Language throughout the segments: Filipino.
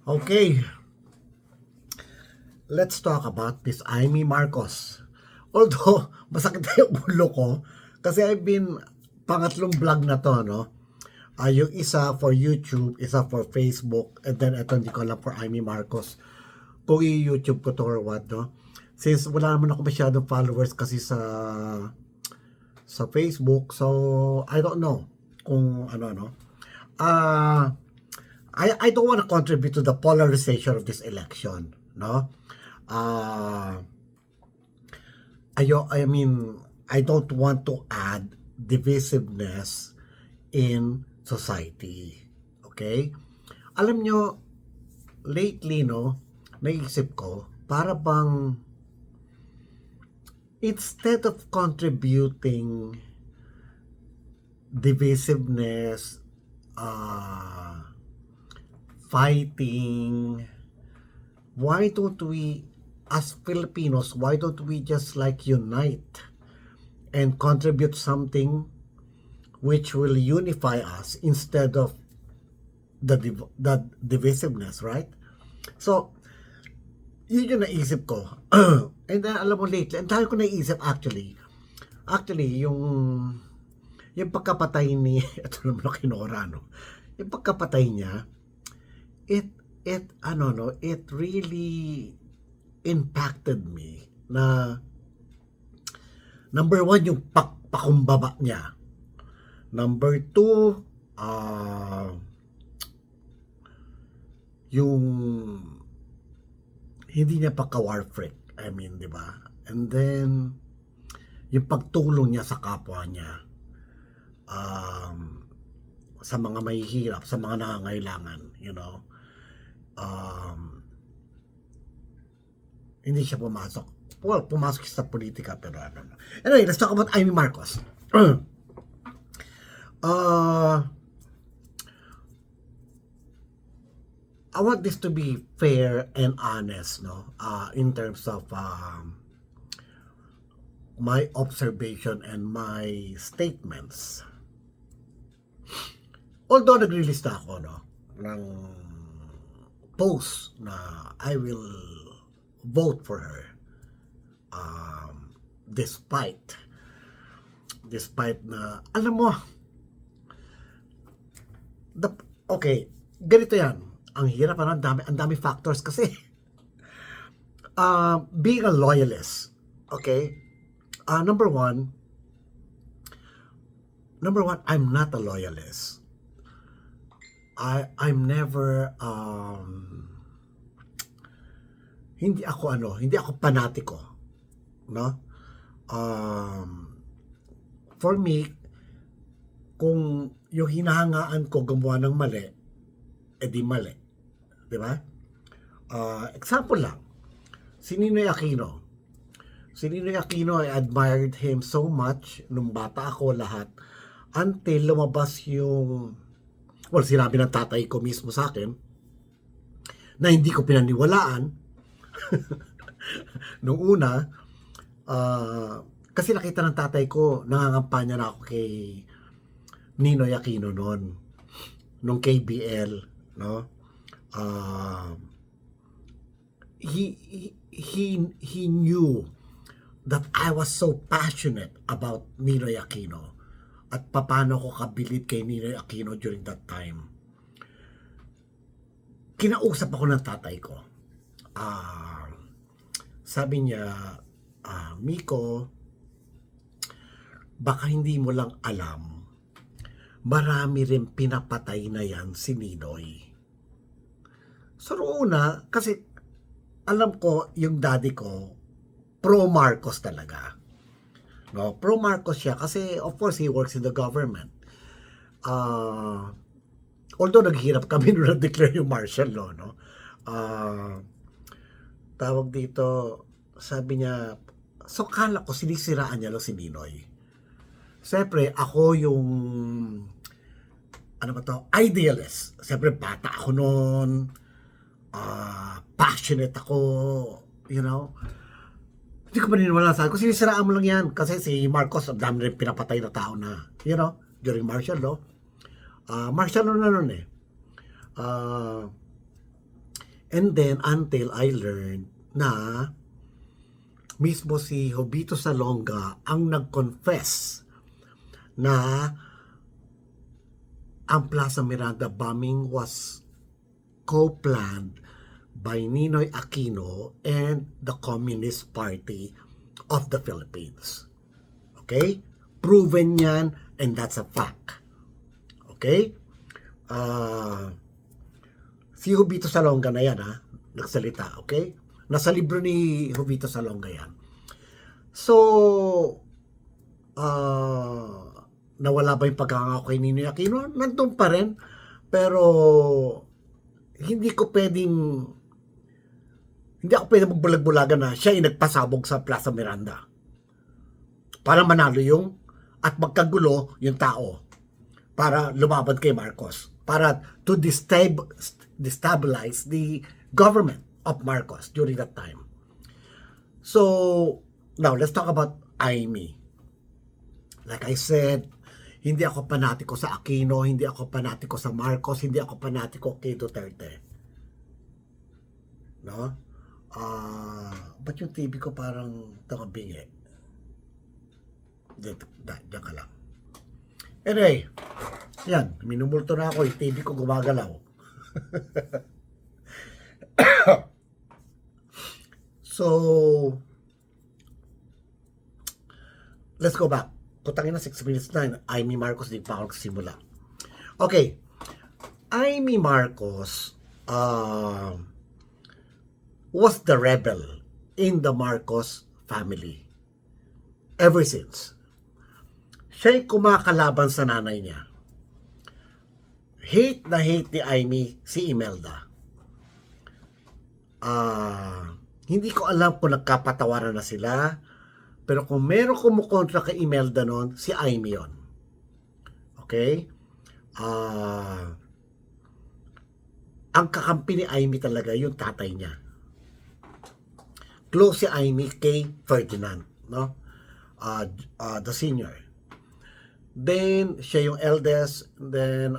Okay, let's talk about this Amy Marcos. Although, masakit na yung ulo ko kasi I've been pangatlong vlog na to, no? Yung isa for YouTube, isa for Facebook, and then ito hindi ko alam for Amy Marcos. Kung i-YouTube ko to or what, no? Since wala naman ako masyadong followers kasi sa Facebook, so I don't know kung ano, no? I don't want to contribute to the polarization of this election, no? I mean, I don't want to add divisiveness in society. Okay? Alam nyo, lately, no, naisip ko, para bang instead of contributing divisiveness, fighting, why don't we, as Filipinos, why don't we just like unite and contribute something which will unify us instead of the divisiveness, right? So, yun yung naisip ko. And then, alam mo lately, ang dahil ko naisip actually, yung pagkapatay ni, ito naman ako kinora, no? Yung pagkapatay niya, it really impacted me na number one, yung pakumbaba niya. Number two, yung hindi niya pagka-war freak. I mean, di ba? And then, yung pagtulong niya sa kapwa niya, sa mga mahihirap, sa mga nangangailangan, you know. Hindi siya pumasok. Well, pumasok siya sa politika, pero ano. Anyway, let's talk about Amy Marcos. I want this to be fair and honest, no? In terms of my observation and my statements. Although nag-release na ako, no, ng post na I will vote for her, despite na, alam mo, okay, ganito yan. Ang hirap, ang dami factors kasi. Being a loyalist, okay? Number one, I'm not a loyalist. I'm never, hindi ako panatiko, no? For me, kung yung hinahangaan ko gumawa ng mali, edi mali. Di ba? Example lang, si Ninoy Aquino. Si Ninoy Aquino, I admired him so much nung bata ako lahat until lumabas yung, well, sinabi ng tatay ko mismo sa akin na hindi ko pinaniwalaan nung una, kasi nakita ng tatay ko, nangangampanya na ako kay Ninoy Aquino noon, nung KBL, no? He knew that I was so passionate about Ninoy Aquino at paano ko kabilib kay Ninoy Aquino during that time. Kinausap ako ng tatay ko. Sabi niya, Miko, baka hindi mo lang alam, marami rin pinapatay na yan si Ninoy. So una, kasi alam ko yung daddy ko, pro Marcos talaga. No, pro Marcos siya kasi of course he works in the government. Although naghihirap kami nung na-declare yung martial law, no. Tawag dito, sabi niya, so kala ko sinisiraan niya lang si Ninoy. Siyempre, ako yung idealist. Siyempre, bata ako noon. Passionate ako, you know. Hindi ko maniniwala sa ko, sinisiraan mo lang yan. Kasi si Marcos, ang dami rin pinapatay na tao na, you know, during martial law. Martial law na nun eh. And then, until I learned na mismo si Jovito Salonga ang nag-confess na ang Plaza Miranda bombing was co-planned by Ninoy Aquino and the Communist Party of the Philippines. Okay? Proven yan, and that's a fact. Okay? Si Jovito Salonga na yan, nagsalita, okay? Nasa libro ni Jovito Salonga yan. So, nawala ba yung pagkakangako kay Ninoy Aquino? Nandun pa rin. Pero, hindi ako pwedeng magbulag-bulagan na siya ay nagpasabog sa Plaza Miranda para manalo yung at magkagulo yung tao para lumaban kay Marcos, para to destabilize the government of Marcos during that time. So, now let's talk about Aimee. Like I said, hindi ako panatiko sa Aquino, hindi ako panatiko sa Marcos, hindi ako panatiko kay Duterte. No? Ba't yung TV ko parang nakabingi? Diyan ka lang. Anyway, yan, minumulto na ako, yung TV ko gumagalaw. So, let's go back. Putangin na 6 minutes na, Aimee Marcos, di pa ako nagsimula. Okay, Aimee Marcos was the rebel in the Marcos family ever since. Siya'y kumakalaban sa nanay niya. Hate na hate ni Aimee si Imelda. Hindi ko alam kung nagkapatawaran na sila, pero kung meron kumukontra kay Imelda noon, si Aimee yun. Okay? Ang kakampi ni Aimee talaga yung tatay niya. Close si Aimee kay Ferdinand, no? The senior. Then, siya yung eldest. Then,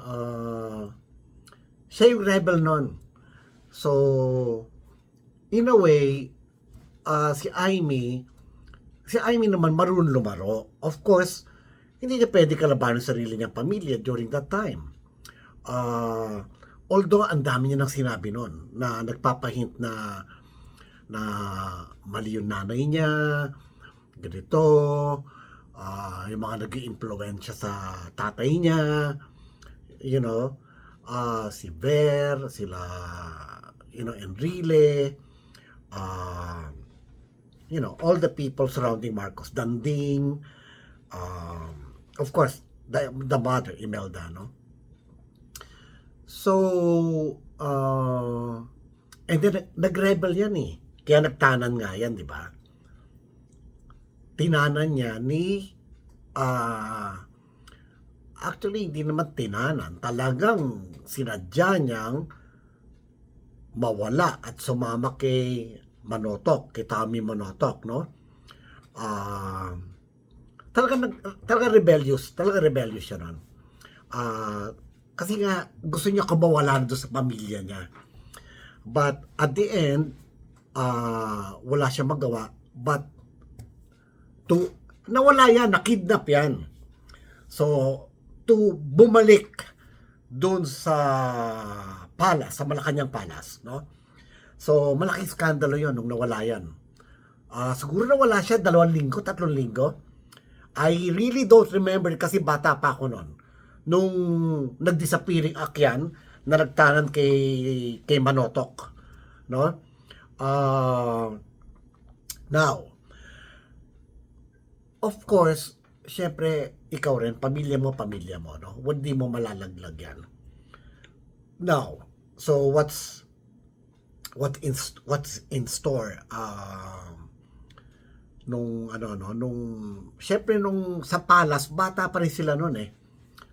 siya yung rebel nun. So, in a way, si Aimee naman marunong lumaro. Of course, hindi niya pwede kalabanan sarili niyang pamilya during that time. Although, ang dami niya nang sinabi nun, na nagpapahint na mali yung nanay niya, ganito, yung mga nag-i-impluwensya sa tatay niya, you know, si Ver, sila, Enrile, all the people surrounding Marcos, Danding, of course, the mother, Imelda, no? So, and then, nag-rebel yan eh. Kaya nagtanan nga yan, di ba? Tinanan niya ni actually hindi naman tinanan, talagang sinadya niyang mawala at sumama kay Manotok, kay Tommy Manotok, no? Talaga rebellious siya nun. Kasi nga gusto niya kabawalan doon sa pamilya niya. But at the end, wala siya magawa, but nawala yan, nakidnap yan. So, to bumalik doon sa palace, sa Malacanang Palace, no? So, malaking skandalo yon nung nawala yan. Siguro nawala siya 2 linggo, 3 linggo. I really don't remember kasi bata pa ako noon. Nung nag-disappearing akyan na nagtanan kay Manotok, no? Now, of course, syempre, ikaw rin, pamilya mo, no? Hindi mo malalaglag yan. Now, so what's in store? Syempre, nung sa palace, bata pa rin sila noon eh.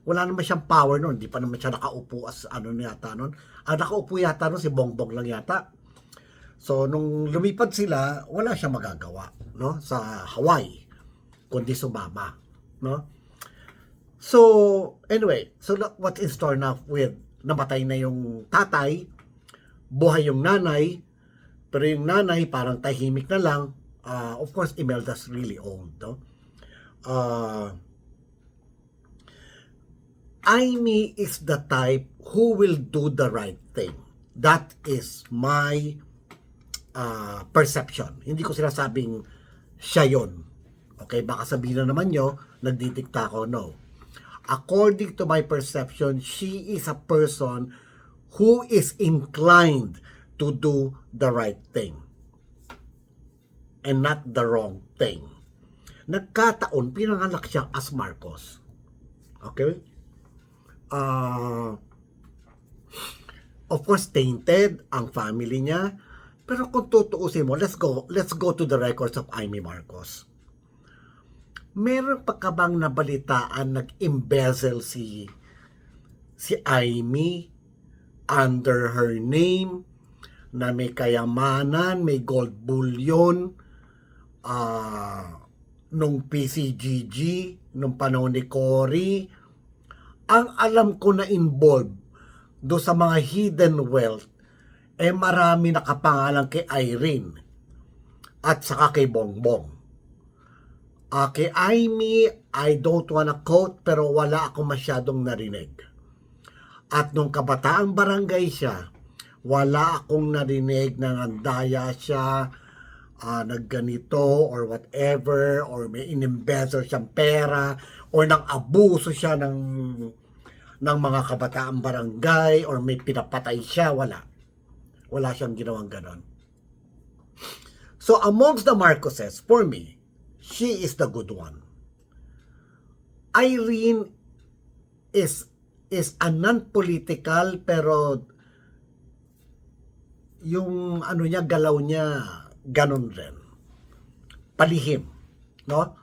Wala naman siyang power noon, hindi pa naman siya nakaupo as yata noon. Nakaupo yata noon si Bongbong lang yata. So, nung lumipad sila, wala siyang magagawa, no? Sa Hawaii, kundi sumama, no? So, anyway, so what's in store now with namatay na yung tatay, buhay yung nanay, pero yung nanay parang tahimik na lang. Of course, Imelda's really old, no? Amy is the type who will do the right thing. That is my perception. Hindi ko sinasabing siya yun. Okay, baka sabihin na naman nyo, nagdidikta ko. No. According to my perception, she is a person who is inclined to do the right thing and not the wrong thing. Nagkataon, pinanganak siya as Marcos. Okay? Of course, tainted ang family niya. Pero kung tutuusin mo, let's go to the records of Amy Marcos. Meron pa ka bang nabalitaan nag-embezzle si Amy under her name, na may kayamanan, may gold bullion, nung PCGG, nung panahon ni Cory? Ang alam ko na involved do sa mga hidden wealth, marami nakapangalan kay Irene at saka kay Bongbong. Kay Amy, I don't wanna quote, pero wala akong masyadong narinig. At nung kabataang barangay siya, wala akong narinig na nandaya siya, nagganito or whatever, or may in-embezzle siyang pera, or nang abuso siya ng mga kabataang barangay, or may pinapatay siya. Wala siyang ginawang ganon. So amongst the Marcoses, for me, she is the good one. Irene is a non-political, pero yung ano niya, galaw niya, ganon rin. Palihim. No?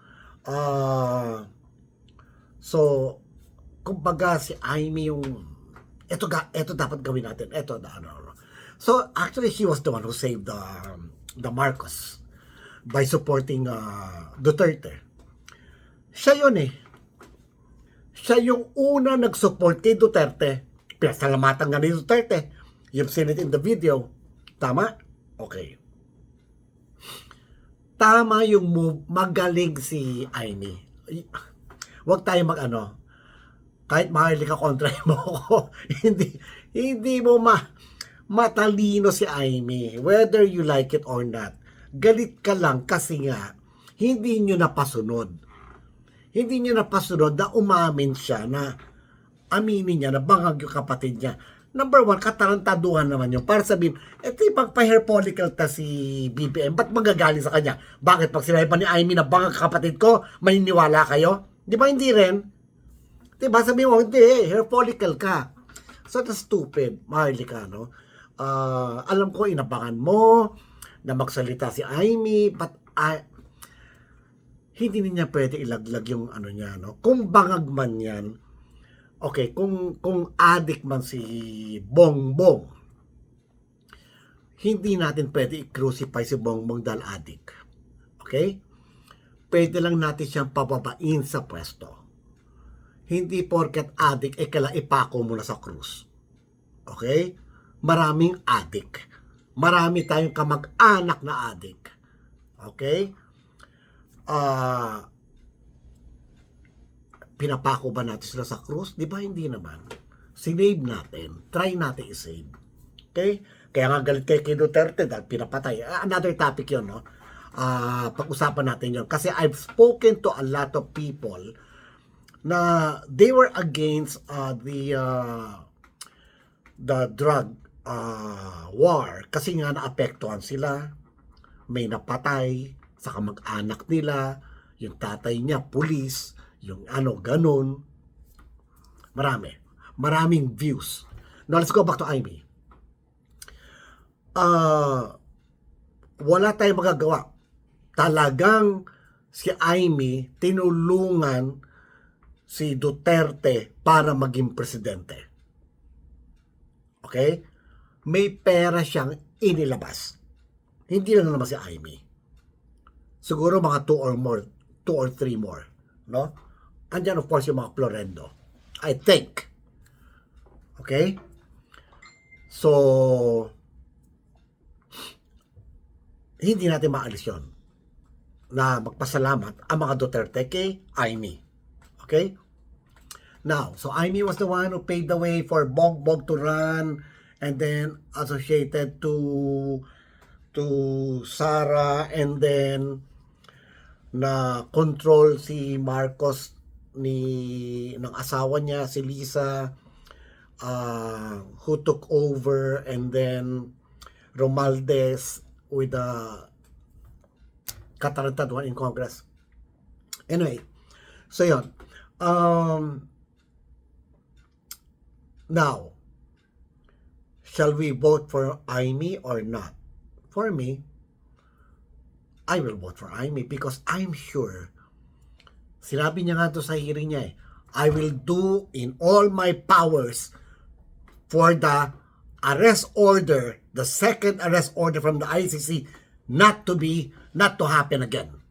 So, kumbaga si Amy yung, ito dapat gawin natin. So, actually, she was the one who saved the Marcos by supporting Duterte. Siya yun eh. Siya yung una nag-support kay Duterte. Pinasalamatan nga ni Duterte. You've seen it in the video. Tama? Okay. Tama yung move. Magaling si Amy. Huwag tayo kahit mahilig ka kontra mo ko, hindi mo matalino si Amy, whether you like it or not. Galit ka lang kasi nga hindi nyo napasunod. Hindi nyo napasunod na umamin siya, na aminin niya na bangag yung kapatid niya. Number one, katarantaduhan naman yun. Para sabihin, ito yung pagpa-hair follicle ta si BBM, ba't magagaling sa kanya? Bakit pag sinabi pa ni Amy na bangag kapatid ko, maniniwala kayo? Di ba hindi rin? Di ba sabihin mo, hindi, hair follicle ka. So that's stupid. Mahilig ka, no? Alam ko, inabangan mo na magsalita si Amy, but hindi niya pwede ilaglag yung niya, no? Kung bangag man yan, okay, kung addict man si Bongbong, hindi natin pwede i-crucify si Bongbong dahil addict. Okay? Pwede lang natin siyang pababain sa pwesto. Hindi porket addict, kailangan ipako mo na sa krus. Okay? Maraming addict. Marami tayong kamag-anak na addict. Okay? Pinapako ba natin sila sa krus? Di ba hindi naman? Sinave natin. Try natin i-save. Okay? Kaya nga galit kay Duterte dahil pinapatay. Another topic yun, no? Pag-usapan natin yun. Kasi I've spoken to a lot of people na they were against the drug war kasi nga naapektuhan sila, may napatay sa kamag-anak nila, yung tatay niya pulis, yung ganon. Maraming views. Now let's go back to Amy. Wala tayong magagawa. Talagang si Amy tinulungan si Duterte para maging presidente. Okay? May pera siyang inilabas. Hindi lang naman si Amy. Siguro mga 2 or 3 more. No? Andyan of course yung mga Florendo. I think. Okay? So, hindi natin maalis yun na magpasalamat ang mga Duterte kay Amy. Okay? Now, so Amy was the one who paved the way for Bongbong to run and then associated to Sara, and then na control si Marcos ng asawa niya, si Lisa, who took over, and then Romualdez with the katarantad one in Congress. Anyway, so yun. Now, shall we vote for Amy or not? For me, I will vote for Amy because I'm sure, sinabi niya nga to sa hearing niya I will do in all my powers for the arrest order, the second arrest order from the ICC not to happen again.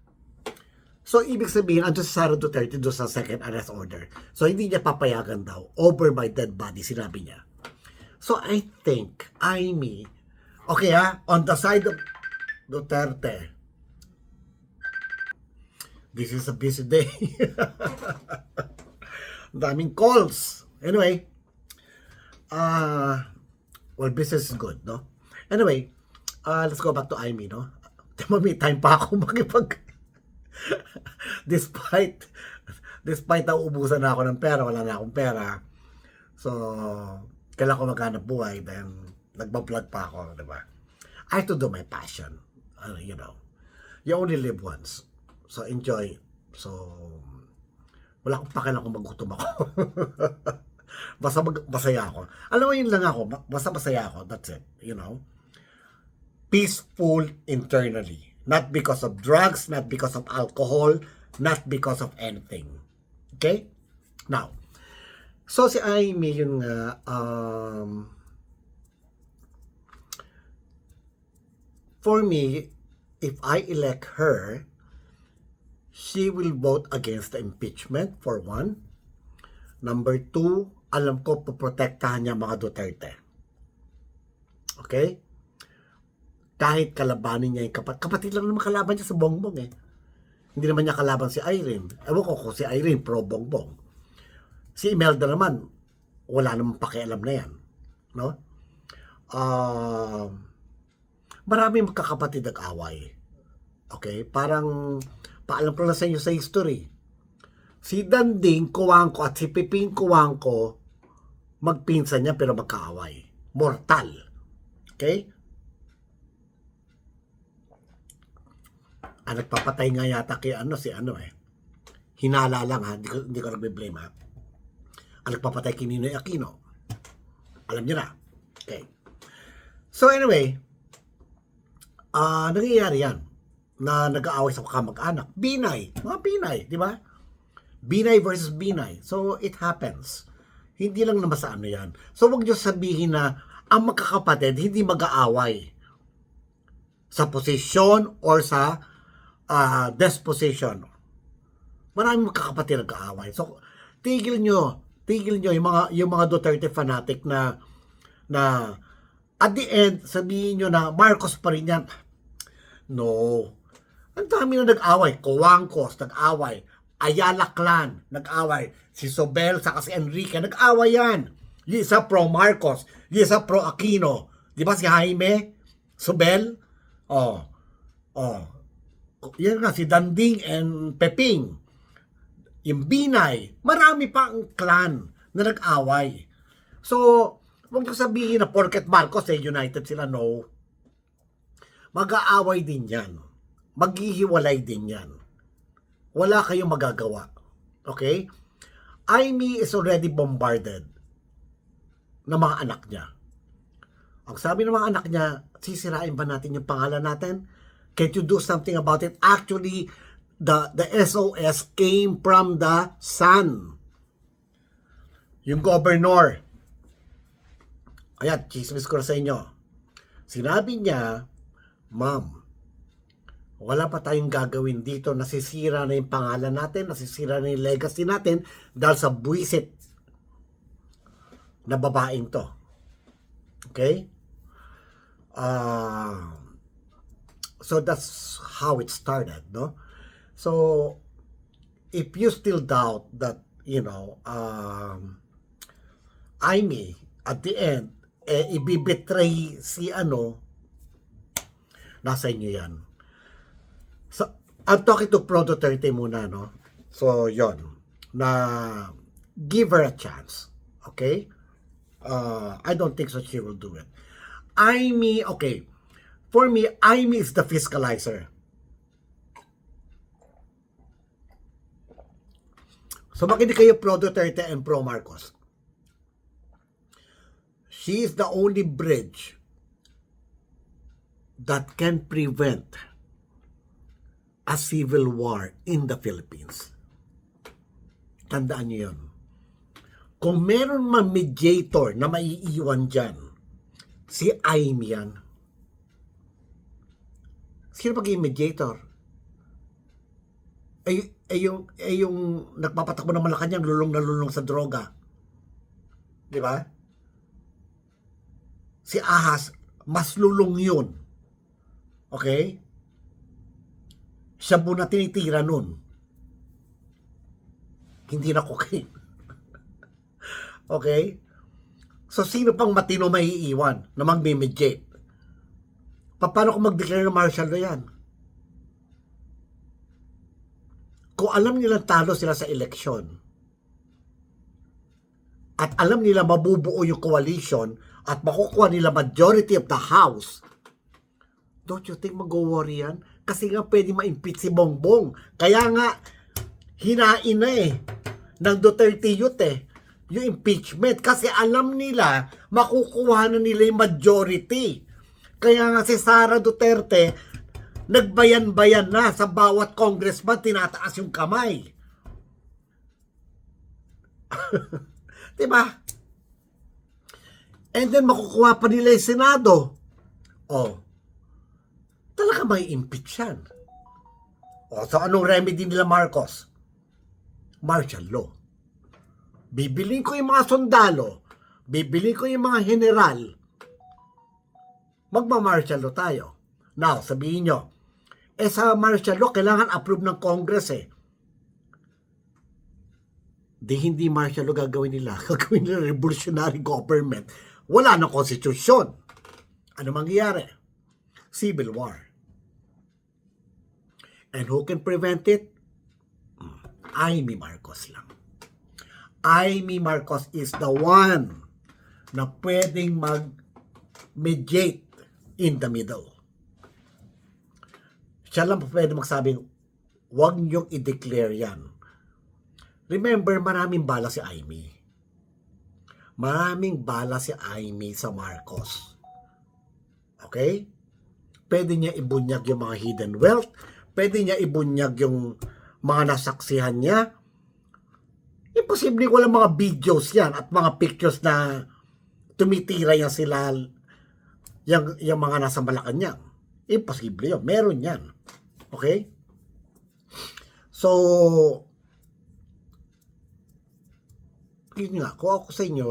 So, ibig sabihin, andun si Sara Duterte doon sa second arrest order. So, hindi niya papayagan daw. Over my dead body, sinabi niya. So, I think, Amy, okay on the side of Duterte, this is a busy day. Daming calls. Anyway, well, business is good, no? Anyway, let's go back to Amy, no? May time pa ako despite nauubusan na ako ng pera, wala na akong pera. So, kailangan ko maghanap buhay, then nagbablog pa ako, di ba? I have to do my passion. You know, you only live once. So, enjoy. So, wala akong pakialam kung magutom ako. Basta masaya ako. Alam mo, yun lang ako. Basta masaya ako. That's it. You know? Peaceful internally. Not because of drugs, not because of alcohol, not because of anything. Okay? Now, so si Amy, yun nga, for me, if I elect her, she will vote against the impeachment, for one. Number two, alam ko, poprotektahan niya mga Duterte. Okay? Kahit kalabanin niya yung kapatid lang naman kalaban niya sa Bongbong Hindi naman niya kalaban si Irene. Ewan ko kung si Irene pro Bongbong. Si Imelda naman, wala namang pakialam na yan. No? Marami magkakapatid nag-away. Okay? Parang, paalam ko lang sa inyo sa history. Si Danding Kuwangko at si Piping Kuwangko, magpinsan niya pero magkaaway. Mortal. Okay? Nagpapatay nga yata kay hinala lang hindi ko nagbe-blame nagpapatay kay Ninoy Aquino. Alam niyo na. Okay. So anyway, nangyayari yan na nag-aaway sa kamag-anak. Binay, mga Binay, di ba? Binay versus Binay. So it happens. Hindi lang naman sa yan. So wag niyo sabihin na ang magkakapatid hindi mag-aaway sa posisyon or sa disposition. Maraming magkakapatid nag-aaway. So, tigil nyo yung mga Duterte fanatic na at the end, sabihin nyo na Marcos pa rin yan. No. Ang dami na nag-away. Coangcos, nag-away. Ayala Clan, nag-away. Si Sobel, saka si Enrique, nag-away yan. Yung isa pro Marcos, yung isa pro Aquino. Di ba si Jaime? Sobel? Yan nga, si Danding and Peping. Yung Binay. Marami pa ang clan na nag-away. So, huwag ko sabihin na porket Marcos united sila, no. Mag-aaway din yan. Maghihiwalay din yan. Wala kayong magagawa. Okay? Amy is already bombarded ng mga anak niya. Ang sabi ng mga anak niya, sisirain ba natin yung pangalan natin? Can't you do something about it? Actually, the SOS came from the son. Yung governor. Ayan, chismis ko na sa inyo. Sinabi niya, Ma'am, wala pa tayong gagawin dito. Nasisira na yung pangalan natin, nasisira na yung legacy natin dahil sa buwisit na babaeng to. Okay? So that's how it started, no? So if you still doubt that, Amy, at the end, ibibetray si nasa inyo yan. So, I'm talking to Pro Duterte muna, no? So, yon na give her a chance. Okay? I don't think so she will do it. Amy, okay. For me, Amy is the fiscalizer. So, makinig kayo Pro Duterte and Pro Marcos. She is the only bridge that can prevent a civil war in the Philippines. Tandaan niyo yun. Kung meron man mediator na maiiwan dyan, si Amy yan. Sino magiging mediator? Yung nagpapatakbo ng Malacanang, lulong na lulong sa droga. Di ba? Si Ahas, mas lulong yun. Okay? Siya muna tinitira nun. Hindi na cocaine. Okay? So, sino pang matino maiiwan na mag-mediate? Paano kung mag-declare ng martial law yan? Kung alam nila talo sila sa eleksyon at alam nila mabubuo yung coalition at makukuha nila majority of the house, don't you think mag-worry yan? Kasi nga pwede ma-impeach si Bongbong. Kaya nga, hinain na ng Duterte Youth yung impeachment. Kasi alam nila, makukuha na nila yung majority. Kaya nga si Sara Duterte, nagbayan-bayan na sa bawat congressman, tinataas yung kamay. Diba? And then makukuha pa nila yung Senado. Talaga may impeach yan. So anong remedy nila Marcos? Martial law. Bibilin ko yung mga sundalo, bibilin ko yung mga general, magma-martial law tayo. Now, sabihin nyo, sa martial law, kailangan approve ng Congress Di hindi martial law gagawin nila. Gagawin nila revolutionary government. Wala ng konstitusyon. Ano mangyayari? Civil war. And who can prevent it? Amy Marcos lang. Amy Marcos is the one na pwedeng mag-mediate in the middle. Siya lang pwede magsabing, huwag niyong i-declare yan. Remember, maraming bala si Amy. Maraming bala si Amy sa Marcos. Okay? Pwede niya ibunyag yung mga hidden wealth. Pwede niya ibunyag yung mga nasaksihan niya. Imposible walang mga videos yan at mga pictures na tumitira yan sila yung mga nasa Malacanang. Imposible yun. Meron yan. Okay? So, yun nga, kung ako sa inyo,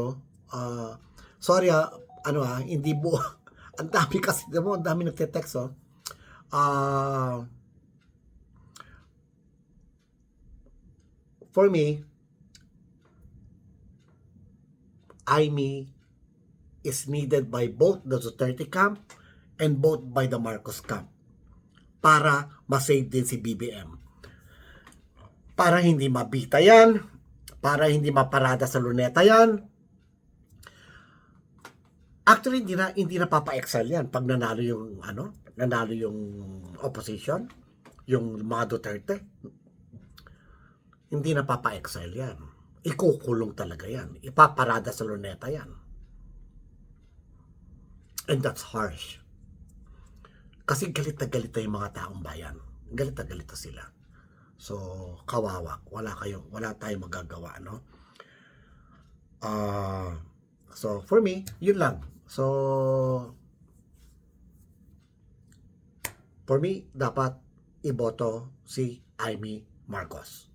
sorry hindi buo. Ang dami kasi, ang dami nagte-text for me, Amy is needed by both the Duterte camp and both by the Marcos camp para masave din si BBM. Para hindi mabita yan, para hindi maparada sa luneta yan. Actually, hindi na papa-exile yan pag nanalo yung opposition, yung mga Duterte. Hindi na papa-exile yan. Ikukulong talaga yan. Ipaparada sa luneta yan. And that's harsh. Kasi galit na yung mga taong bayan. Galit na sila. So, kawawa. Wala tayong magagawa, no? So, for me, yun lang. So, for me, dapat iboto si Amy Marcos.